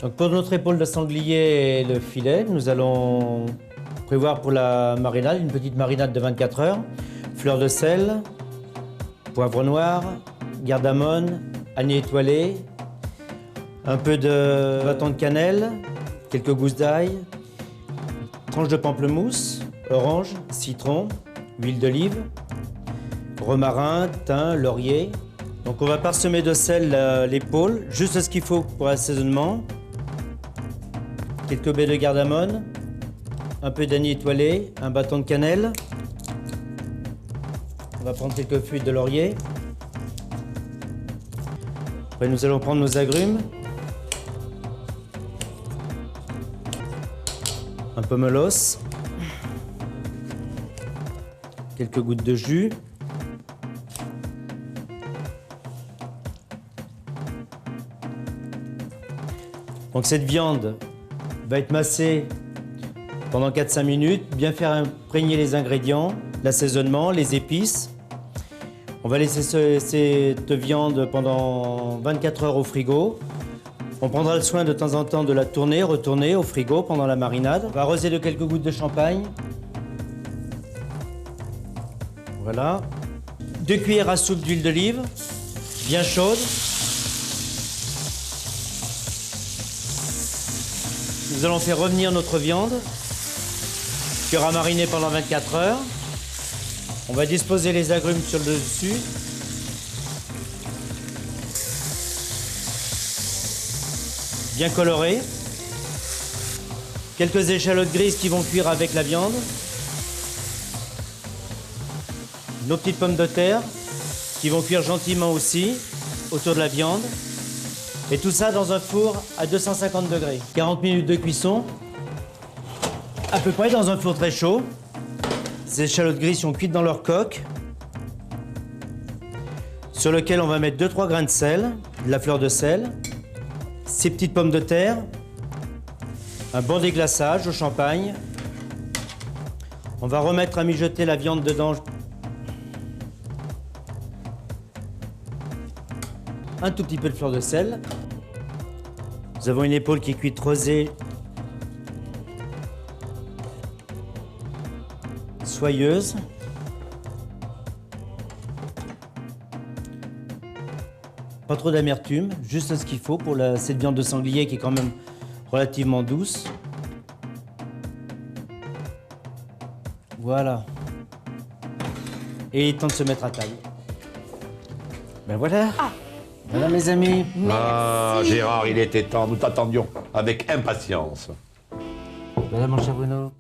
Donc pour notre épaule de sanglier et le filet, nous allons prévoir pour la marinade une petite marinade de 24 heures. Fleur de sel, poivre noir, cardamome, anis étoilé, un peu de bâton de cannelle, quelques gousses d'ail, tranches de pamplemousse, orange, citron, huile d'olive, romarin, thym, laurier. Donc on va parsemer de sel l'épaule, juste ce qu'il faut pour l'assaisonnement. Quelques baies de cardamome, un peu d'anis étoilé, un bâton de cannelle. On va prendre quelques feuilles de laurier. Après nous allons prendre nos agrumes. Un pomelos. Quelques gouttes de jus. Donc cette viande va être massée pendant 4-5 minutes, bien faire imprégner les ingrédients, l'assaisonnement, les épices. On va laisser cette viande pendant 24 heures au frigo. On prendra le soin de temps en temps de la tourner, retourner au frigo pendant la marinade. On va arroser de quelques gouttes de champagne. Voilà. 2 cuillères à soupe d'huile d'olive, bien chaude. Nous allons faire revenir notre viande, qui aura mariné pendant 24 heures. On va disposer les agrumes sur le dessus. Bien coloré. Quelques échalotes grises qui vont cuire avec la viande. Nos petites pommes de terre qui vont cuire gentiment aussi autour de la viande. Et tout ça dans un four à 250 degrés. 40 minutes de cuisson, à peu près dans un four très chaud. Ces échalotes grises sont cuites dans leur coque, sur lequel on va mettre 2-3 grains de sel, de la fleur de sel, ces petites pommes de terre, un bon déglaçage au champagne. On va remettre à mijoter la viande dedans. Un tout petit peu de fleur de sel. Nous avons une épaule qui est cuite rosée, soyeuse. Pas trop d'amertume, juste ce qu'il faut pour cette viande de sanglier qui est quand même relativement douce. Voilà. Et il est temps de se mettre à table. Ben voilà. Voilà mes amis. Ah, Gérard, il était temps, nous t'attendions avec impatience. Voilà mon cher Bruno.